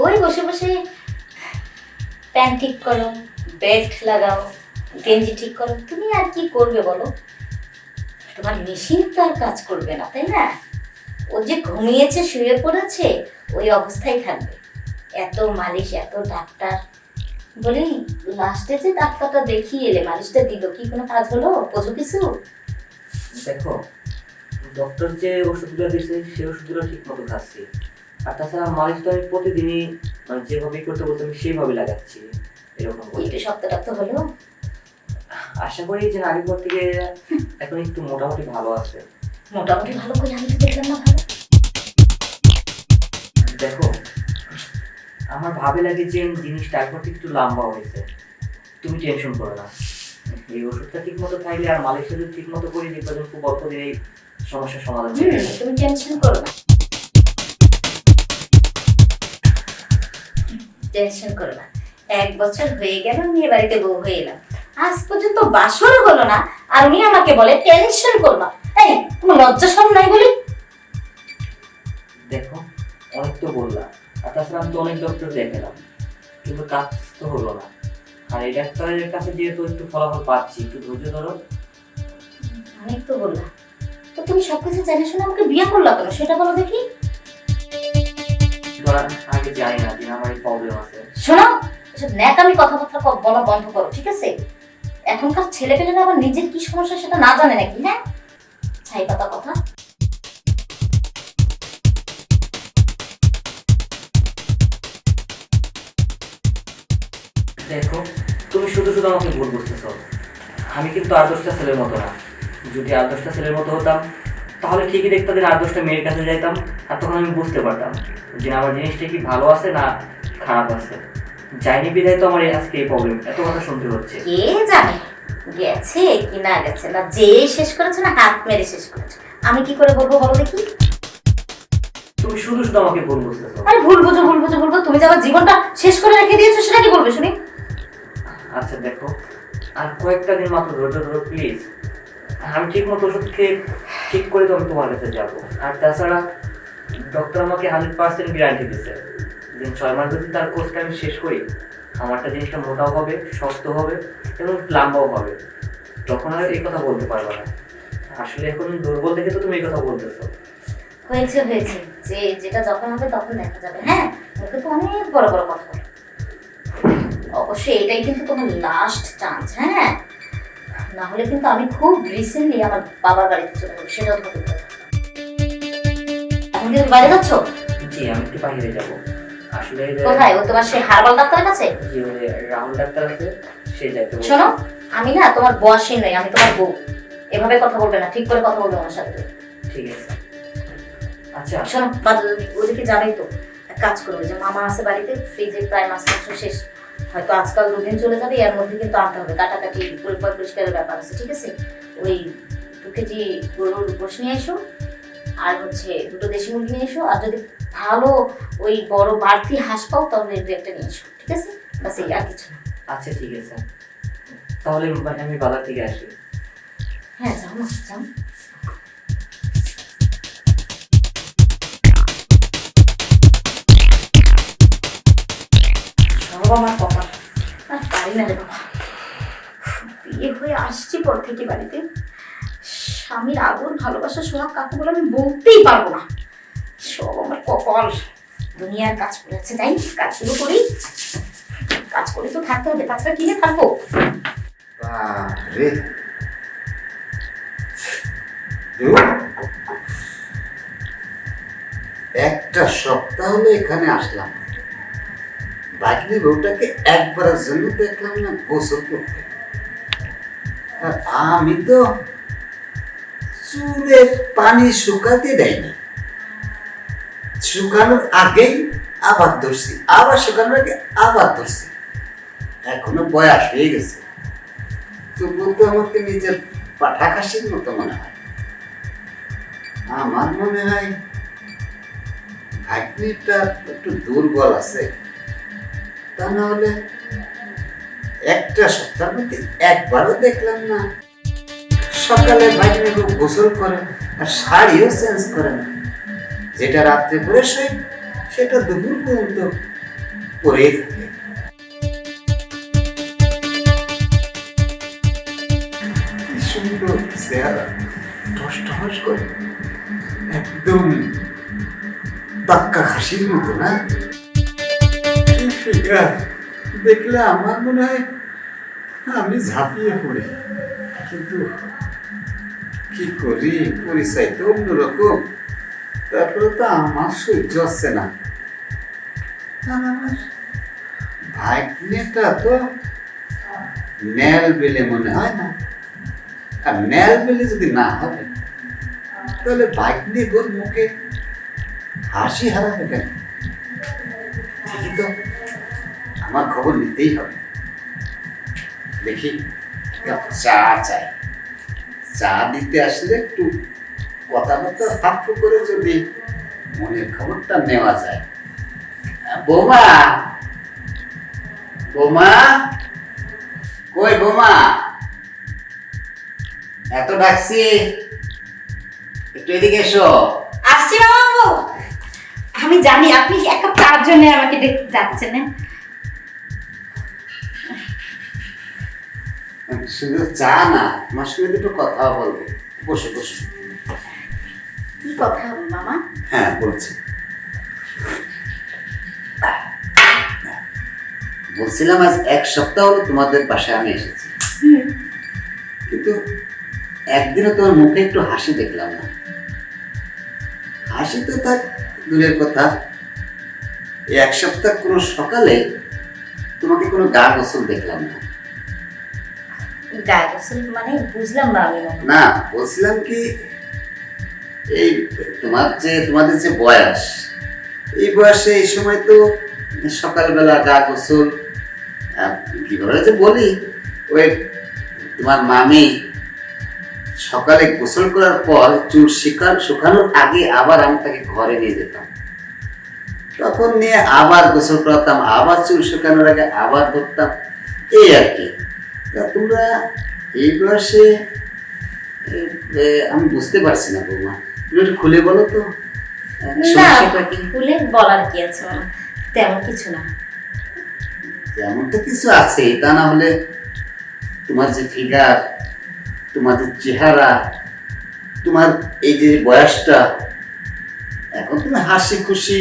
ওই বসে বসে প্যান্ট ঠিক করো, বেল্ট লাগাও, গেঞ্জি ঠিক করো। তুমি আর কি করবে বলো? তোমার মেশিন তো আর কাজ করবে না, তাই না? ও যে ঘুমিয়েছে, শুয়ে পড়েছে, ওই অবস্থায় থাকবে। এত মালিশ, এত ডাক্তার, বলি লাস্টে যে ডাক্তারটা দেখিয়ে এলে, মালিশটা দিল, কি কোনো কাজ হলো? বোঝো কিছু? দেখো, ডক্টর যে ওষুধগুলো দিয়েছে সেই ওষুধগুলো ঠিক মতো খাচ্ছি। আর তাছাড়া মালিশটা আমি প্রতিদিনই মানে যেভাবে করতে বলতে আমি সেইভাবে লাগাচ্ছি। এরকম করে একটু সপ্তাহ তো হলো। আশা করি যে আগের পর থেকে এখন একটু মোটামুটি ভালো আছে। মোটামুটি ভালো করে আমি তো দেখলাম না ভালো। দেখো, আমার ভাবে লাগে যে জিনিসটা আগের থেকে একটু লম্বা হয়েছে। তুমি টেনশন করো না, এই ওষুধটা ঠিক মতো খাইলে আর মালিশটা যদি ঠিক মতো করে দেখবে খুব অল্প দিনে এই সমস্যার সমাধান হয়ে যাবে। তুমি টেনশন করো না, টেনশন করো না। 1 বছর হয়ে গেল মেয়ে বাড়িতে বউ হয়ে এলাম, আজ পর্যন্ত বাসরও হলো না, আর উনি আমাকে বলে টেনশন করো না। এই তোমার লজ্জা সব নাই বলি? দেখো, অনেক তো বললাম, আর তাছাড়া আমি তো অনেক ডক্টর দেখালাম, কিন্তু কাজ তো হলো না। আর এই ডাক্তারের কাছে যেহেতু একটু ফলাফল পাচ্ছি, একটু ধৈর্য ধরো। অনেক তো বললাম, তো তুমি সবকিছু জেনে শুনে আমাকে বিয়ে করলা কেন সেটা বলো দেখি। ধরা আগে জানি না যে আমার এই প্রবলেম আছে। শোনো, এসব ন্যাকামি কথাবার্তা বলা বন্ধ করো, ঠিক আছে? এখনকার ছেলেপেলেরা আবার নিজের কি সমস্যা সেটা না জানে নাকি? হ্যাঁ, ছাই পাতা কথা। দেখো, তুমি শুধু শুধু আমাকে ভুল বুঝতেছো। আমি কিন্তু আদর্শটা ছেলের মতো না। যদি আদর্শটা ছেলের মতো হতাম তাহলে ঠিকই দেখতে দিন আদর্শটা মেয়ের কাছে যাইতাম, আর তখন আমি বুঝতে পারতাম যে আমার জিনিসটা কি ভালো আছে না খারাপ আছে। যাইনি বিধায় তো আমার আজকে এই প্রবলেম, এত কথা শুনতে হচ্ছে। কে জানে গেছে কি না গেছে, না যে শেষ করেছে না হাত মেরে শেষ করেছে। আমি কি করে বলবো বলো দেখি? তুমি শুধু শুধু আমাকে ভুল বুঝতেছো। আরে ভুল বুঝো ভুল বুঝো বলবো? তুমি যে আমার জীবনটা শেষ করে রেখে দিয়েছো সেটা কি বলবে শুনি? আচ্ছা দেখো, আর কয়েকটা দিন মাত্র ধৈর্য ধরো প্লিজ। আমি ঠিক মতো ওষুধ খেয়ে ঠিক করে তো আমি তোমার কাছে যাবো। আর তাছাড়া ডক্টর আমাকে 100% গ্যারান্টি দিচ্ছে যে 6 মাস যদি তার কোর্সটা আমি শেষ করি, আমারটা জিনিসটা মোটাও হবে, শক্ত হবে এবং লম্বাও হবে। তখন আর এই কথা বলতে পারবো না। আসলে এখন দুর্বল দেখে তো তুমি এই কথা বলতেছো। হয়েছে হয়েছে, যে যেটা যখন হবে তখন দেখা যাবে। হ্যাঁ, মুখে তো অনেক বড় বড় কথা বলো। অবশ্যই এটাই কিন্তু তোমার লাস্ট চান্স। হ্যাঁ, না হলে কিন্তু আমি খুব রিসেন্টলি আমার বাবার বাড়িতে চলে যাবো, সেটাও ধরে বলে থাকলাম। এখন কি তুমি বাইরে যাচ্ছ? জি, আমি একটু বাইরে যাবো। আসলে কোথায়? ও তোমার সেই হারবাল ডাক্তারের কাছে? যে রাহুল ডাক্তার আছে সে যাইতে বলছে। শোনো, আমি না তোমার বয়সী নই, আমি তোমার বউ। এভাবে কথা বলবে না, ঠিক করে কথা বলবে আমার সাথে। ঠিক আছে। আচ্ছা শোনো, ওদিকে যাবেই তো, এক কাজ করবে, যে মামা আছে বাড়িতে, ফ্রিজে প্রায় মাছ মাংস শেষ, হয়তো আজকাল 2 দিন চলে যাবে, এর মধ্যে কিন্তু আনতে হবে। কাটাকাটি পরিষ্কারের ব্যাপার আছে, ঠিক আছে? ওই 2 কেজি গরুর গোশ নিয়ে এসো, আর হচ্ছে 2টো দেশি মুরগি নিয়ে এসো, আর যদি ভালো ওই বড় বাড়তি হাঁস পাও তাহলে 2-1টা নিয়ে এসো, ঠিক আছে? বাস এই, আর কিছু না। আচ্ছা ঠিক আছে, তাহলে আমি বাজার থেকে আসি। হ্যাঁ, যাও না, যাও। সব আমার কপাল, আর পারি না রে বাবা। বিয়ে হয়ে আসছি পর থেকে বাড়িতে স্বামীর আদর ভালোবাসা সোহাগ কাকে বলে আমি বলতেই পারবো না। সব আমার কপাল। দুনিয়ার কাজ করেছে, তাই কাজ শুরু করি। কাজ করে তো থাকতে হবে, কাজটা কিনে থাকবো। বাপরে, একটা সপ্তাহ হলো এখানে আসলাম, বাকি বউটাকে একবারের জন্য দেখলাম না গোসল করতে। আর আমি তো চুলের পানি শুকাতে দেয়নি, শুকানোর আগেই আবার ধরছি, আবার শুকানোর আগে আবার ধরছি। এখনো বয়স হয়ে গেছে, তবুও তো আমাকে নিজের পাঠা কাশির মতো মনে হয়। আমার মনে হয় ভাগ্নিটা একটু দুর্বল আছে, তা না হলে একটা সপ্তাহের মধ্যে একবারও দেখলাম না সকালে ভাগ্নি গোসল করে আর শাড়িও চেঞ্জ করে না। যেটা রাত্রে পরে শুই সেটা দুপুর পর্যন্ত পরেই থাকে। কি সুন্দর চেহারা, টস টস করে, একদম পাক্কা খাসির মতো না? কি ফিগার, দেখলে আমার মনে হয় আমি ঝাঁপিয়ে পড়ি, কিন্তু কি করি, পরিচয় তো অন্যরকম। তারপরে তো আমার সহ্য হচ্ছে না। আর আমার ভাগ্নেটা তো ন্যাল বেলে মনে হয় না। আর ন্যাল বেলে যদি না হবে তাহলে ভাগ্নে গোর মুখে হাসি হারাবে কেন? ঠিকই তো, আমার খবর নিতেই হবে। দেখি চা চাই, চা দিতে আসলে একটু কথাবার্তা ফাঁক করে যদি মনের খবরটা নেওয়া যায়। বৌমা, বৌমা, কই বৌমা? এত ডাকছি, একটু এদিকে এসো। আসছি বাবু, আমি জানি আপনি এক কাপ চার জন্য আমাকে দেখতে যাচ্ছেন। শুধু চা না, তোমার সঙ্গে দুটো কথা বলবো। বসো বসো। কি কথা মামা? হ্যাঁ বলছি, বলছিলাম আজ এক সপ্তাহ হলো তোমাদের বাসায় আমি এসেছি, কিন্তু একদিনও তোমার মুখে একটু হাসি দেখলাম না। হাসি তো থাক দূরের কথা, এই এক সপ্তাহ কোনো সকালে তোমাকে কোনো গা গোসল দেখলাম না। গায়ে গোসল মানে বুঝলাম না আমি মামা। না, বলছিলাম কি, এই তোমাদের যে বয়স, এই বয়সে এই সময় তো সকালবেলা গা গোসল, কিভাবে যে বলি, ওই তোমার মামি সকালে গোসল করার পর চুল শুকানোর আগে আবার আমি তাকে ঘরে নিয়ে যেতাম, তখন নিয়ে আবার গোসল করাতাম, আবার চুল শুকানোর আগে আবার ধরতাম, এই আর কি। তা তোমরা এই বয়সে আমি বুঝতে পারছি না বৌমা, তুমি একটু খুলে বলো তো সমস্যাটা কি? খুলে বলার কি আছে মামা, তেমন কিছু না। তেমন তো কিছু আছে, তা না হলে তোমার যে ফিগার, তোমার যে চেহারা, তোমার এই যে বয়সটা, এখন তুমি হাসি খুশি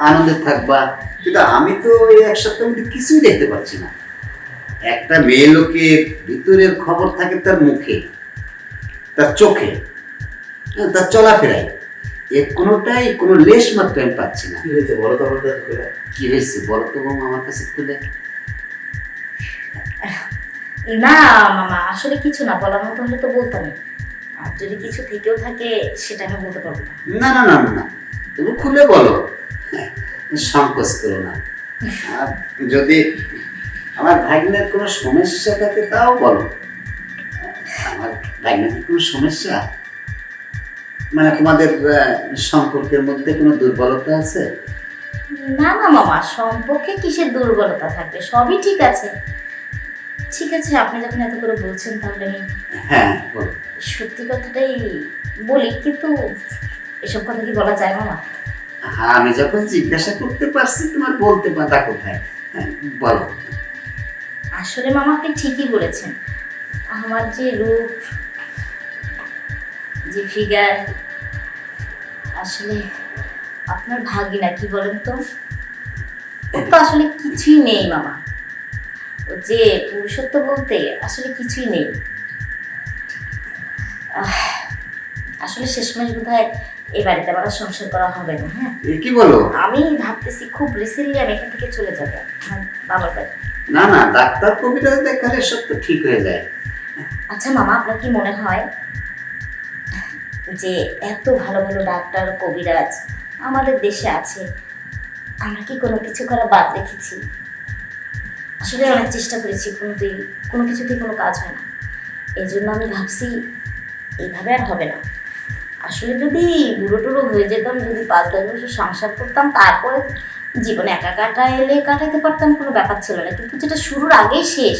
আনন্দে থাকবা, কিন্তু আমি তো এই এক সপ্তাহের মধ্যে কিছুই দেখতে পাচ্ছি না। একটা মেয়ে লোকের ভিতরের খবর থাকে তার মুখে, তার চোখে, তার চলাফেরায়, এর কোনোটাই কোনো লেশ মাত্র আমি পাচ্ছি না। কি হয়েছে বলো তো আমাদের? কি হয়েছে বলো তো বৌমা, আমার কাছে খুলে। না মামা, আসলে কিছু না, বলার মতো হলে তো বলতামই, আর যদি কিছু থেকেও থাকে সেটা আমি বলতে পারবো না। না না না না, তুমি খুলে বলো, সংকোচ করো না। আর যদি আমার ভাগ্নের কোনো সমস্যা থাকে তাও বলো। আমার ভাগ্নের কোনো সমস্যা মানে তোমাদের সম্পর্কের মধ্যে কোনো দুর্বলতা আছে? না না মামা, সম্পর্কে কিসের দুর্বলতা থাকবে, সবই ঠিক আছে। ঠিক আছে, আপনি যখন এত করে বলছেন তাহলে আমি হ্যাঁ বলো। সত্যি কথাটাই বলি, কিন্তু এসব কথা কি বলা যায় মামা? হ্যাঁ, আমি যখন জিজ্ঞাসা করতে পারছি তোমার বলতে পারা কোথায়, হ্যাঁ, বলো। আসলে মামা আপনি ঠিকই বলেছেন, আমার যে রূপ, যে ফিগার, আসলে আপনার ভাগিনা কি বলেন তো, ওর তো আসলে কিছুই নেই মামা। ও যে পুরুষত্ব বলতে আসলে কিছুই নেই। আসলে শেষমেশ বোধহয় এই বাড়িতে আমার আর সংসার করা হবে না। হ্যাঁ, এ কি বলো? আমি ভাবতেছি খুব রিসেন্টলি আমি এখান থেকে চলে যাবো আমার বাবার বাড়ি। না না, ডাক্তার কবিরাজ দেখালে সব তো ঠিক হয়ে যায়। আচ্ছা মামা, আপনার কি মনে হয় যে এত ভালো ভালো ডাক্তার কবিরাজ আমাদের দেশে আছে, আমরা কি কোনো কিছু করা বাদ রেখেছি? আসলে অনেক চেষ্টা করেছি, কোনো কিছুতেই কোনো কাজ হয় না। এই জন্য আমি ভাবছি এইভাবে আর হবে না। আসলে যদি বুড়ো টুড়ো হয়ে যেতাম, যদি 5-10 বছর সংসার করতাম, তারপরে জীবনে একা কাটাতে পারতাম, কোনো ব্যাপার ছিল না। কিন্তু যেটা শুরুর আগেই শেষ,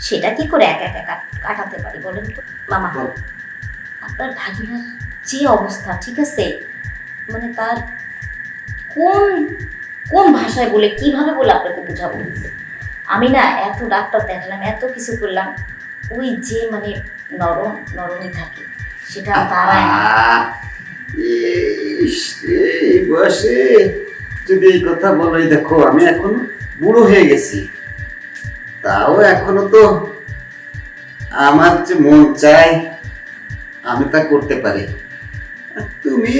সেটা কি করে একা একা কাটাতে পারি বলেন তো মামা? আপনার ভাগিনার যে অবস্থা, ঠিক আছে, মানে তার কোন কোন ভাষায় বলে কিভাবে বলে আপনাকে বোঝাবো? আমি না এত ডাক্তার দেখালাম, এত কিছু করলাম, ওই যে মানে নরমই থাকে, সেটা তারাই না। এই বয়সে যদি এই কথা বলো, দেখো আমি এখন বুড়ো হয়ে গেছি, তাও এখনো তো আমার যে মন চায় আমি তা করতে পারি। আর তুমি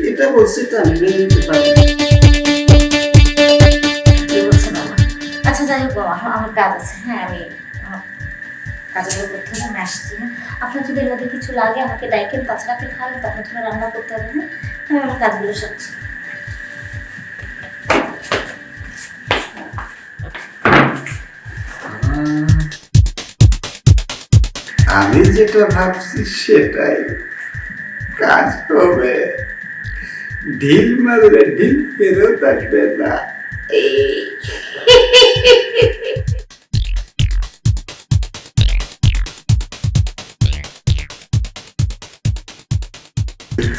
এটা বলছো, এটা আমি মেনে নিতে পারি। কি বলছেন বাবা? আচ্ছা যাই হোক বাবা, আমার কাজ আছে। হ্যাঁ, আমি আমার কাজগুলো করতে হবে, আমি আসছি। হ্যাঁ, আপনার যদি এর মধ্যে কিছু লাগে আমাকে ডাইকেন, তাছাড়া আপনি খাবেন তো আপনার জন্য রান্না করতে হবে। হ্যাঁ, আমি আমার কাজগুলো সারছি। আমি যেটা ভাবছি সেটাই কাজ হবে। ঢিল মারলে ঢিল ফেরত আসবে না।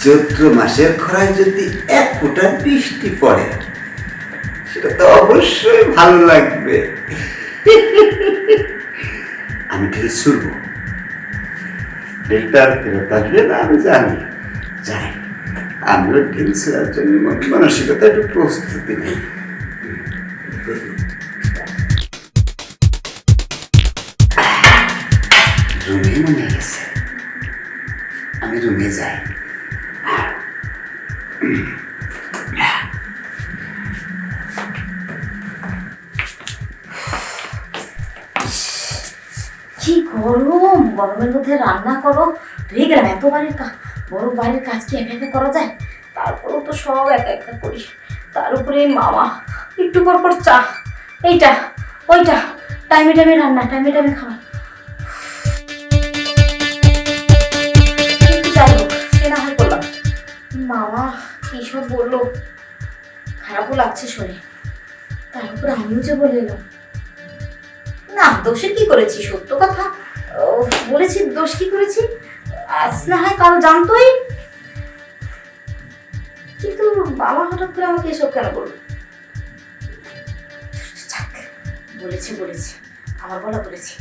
চৈত্র মাসের খরায় যদি এক ফোঁটা বৃষ্টি পড়ে, সেটা তো অবশ্যই ভালো লাগবে। আমি ঢিল ছুড়বো, ঢিলটা ফেরত আসবে না আমি জানি। যাই, আমিও ঢিল ছোড়ার জন্য মানসিকতা একটু প্রস্তুতি নেই। রুমে মনে গেছে, আমি রুমে যাই। কি গরম, গরমের মধ্যে রান্না করো, ধুয়ে গেলাম। এত বড় বাড়ির কাজ কি একা একা করা যায়? তারপরেও তো সব একা একা করি। তার উপরে মামা একটু পর পর চা, এইটা ওইটা, টাইমে টাইমে রান্না, টাইমে টাইমে খাওয়া। যাই হোক, সে না হয় করলাম। মামা কি সব বললো, খারাপও লাগছে শরীর। তার উপরে আমিও যে বলে এলাম। না, দোষে কি করেছি? সত্য কথা বলেছি। দোষ কি করেছি? আজ না হয় কারো জানতোই, কিন্তু বাবা হঠাৎ করে আমাকে এসব কেন বললো? বলেছি আমার বলা বলেছি।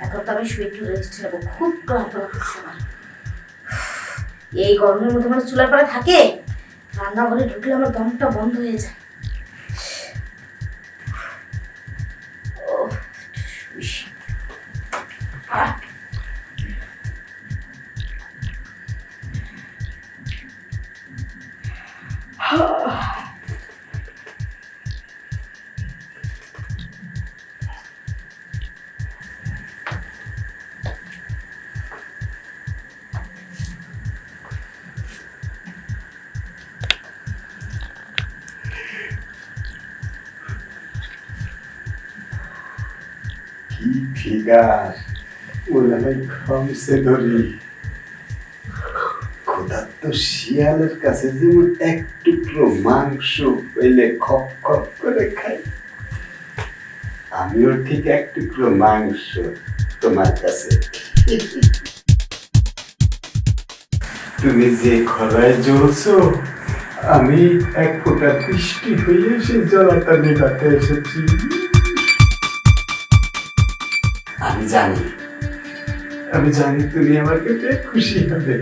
এখন তো আমি শুয়ে একটু রেস্ট নেবো, খুব ক্লান্ত লাগছে আমার। এই গরমের মধ্যে মানে চুলার পাড়ে থাকে, রান্নাঘরে ঢুকলে আমার দমটা বন্ধ হয়ে যায়। কি ফিগার, মনে হয় খমসে ধরি। ক্ষুধার্ত শিয়ালের কাছে যেমন এক টুকরো মাংস পেলে খপ খপ করে খাই, আমিও ঠিক এক টুকরো মাংস তোমার কাছে। তুমি যে খরায় জ্বলছো, আমি এক ফোঁটা বৃষ্টি হয়ে সে জ্বলাটা নেভাতে এসেছি। আমি জানি তুমি আমাকে পেয়ে খুশি হবে।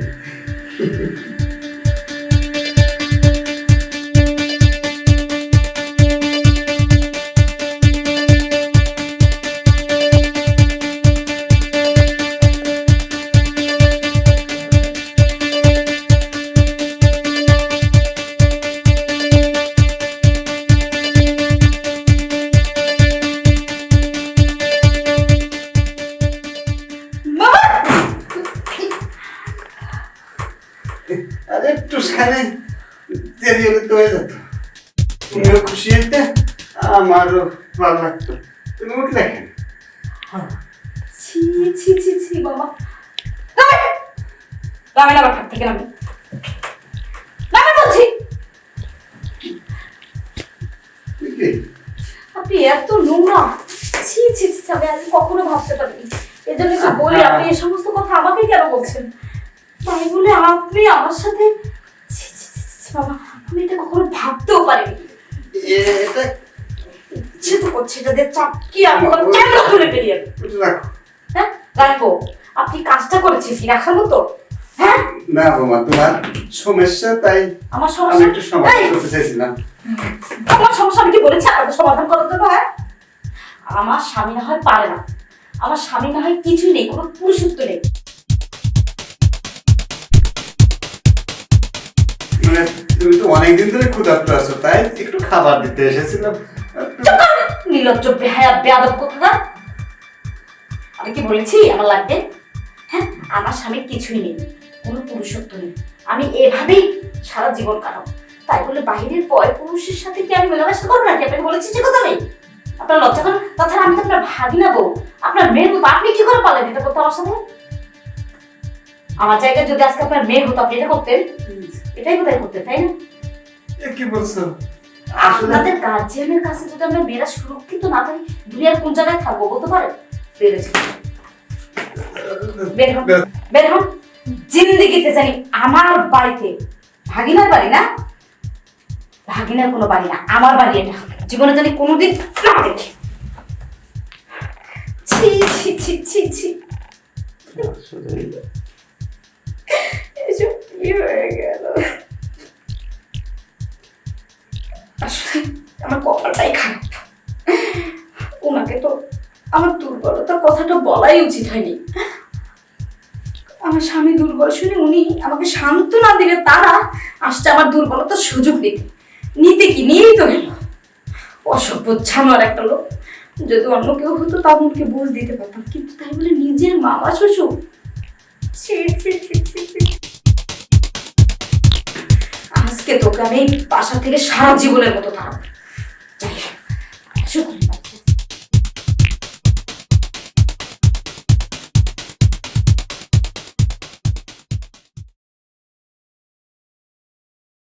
আরে একটুখানি দেরি হলে তো হয়ে যেত, তুমিও খুশি হইতে, আমারও ভালো লাগতো। তুমি উঠলে কেন? ছি ছি ছি ছি বাবা, নামে না বাড়ি থেকে, নামে বলছি। আপনি এত নোংরা, ছি ছি ছি, আমি কখনো ভাবতে পারিনি। এই জন্য বলি, আপনি এই সমস্ত কথা আমাকে কেন বলছেন? তাই বলে আপনি আমার সাথে, বাবা আমি এটা কখনো ভাবতেও পারিনি। এটা ইচ্ছে তো করছে এটা দিয়ে চাপকিয়ে আমি ক্যামেরা তুলে বেরিয়ে রাখো। হ্যাঁ রাখবো। আপনি কাজটা করেছেন কি রাখার মতো? হ্যাঁ না বৌমা, তোমার সমস্যা, তাই আমার আমি সমস্যা একটু সমাধান এই, করতে চাইছিলাম। আমার সমস্যা আমি কি বলেছি আপনাদের সমাধান করার জন্য? হ্যাঁ আমার স্বামী না হয় পারে না, আমার স্বামী না হয় কিছুই নেই, কোনো পুরুষত্ব নেই। মানে তুমি তো অনেকদিন ধরে ক্ষুধার্ত আছো, তাই একটু খাবার দিতে এসেছিলাম। চুপ কর! নির্লজ্জ বেহায়া বেয়াদব কোথাকার। আমি কি বলেছি আমার লাগবে? হ্যাঁ আমার স্বামীর কিছুই নেই, কোনো পুরুষত্ব নেই, আমি এভাবেই সারা জীবন কাটাবো। তাই বলে বাহিরের পর পুরুষের সাথে কি আমি মেলামেশা করবো নাকি? আপনাকে বলেছি যে কথা নেই, আপনার লজ্জা করেন। তাছাড়া আমি তো আপনার ভাগিনা বউ, আপনার মেয়ের মতো, আপনি কি করে পারলেন এটা করতে আমার সাথে? আমার জায়গায় যদি আজকে আপনার মেয়ে হতো আপনি এটা করতেন? এটাই বোধহয় করতেন, তাই না? এ কি বলছো? আসলে আপনাদের গার্জিয়ানের কাছে যদি আমরা মেয়েরা সুরক্ষিত না থাকি, দুনিয়ার কোন জায়গায় থাকবো বলতে পারেন? বেড়েছে বের হন, বের হন। জিন্দেগিতে জানি আমার বাড়িতে, ভাগিনার বাড়ি না, ভাগিনার কোনো বাড়ি না, আমার বাড়ি এটা, জীবনে জানি কোনোদিন না দেখি। ছি ছি ছি ছি ছি, এসব কি হয়ে গেল? আসলে আমার কপালটাই খারাপ। ওনাকে তো আমার দুর্বলতার কথাটা বলাই উচিত হয়নি। আমার স্বামী দুর্বল শুনে উনি আমাকে সান্ত্বনা দিলে, তারা আসছে আমার দুর্বলতার সুযোগ নিতে। নিতে কি নিয়েই তো গেল। অসভ্য জানোয়ার একটা লোক। যদি অন্য কেউ হতো তাও ওকে বুঝ দিতে পারতাম, কিন্তু তাই বলে নিজের মামা শ্বশুর। ছি ছি ছি ছি ছি। আজকে তোকে আমি বাসা থেকে সারা জীবনের মতো থাকবো। যাই হোক,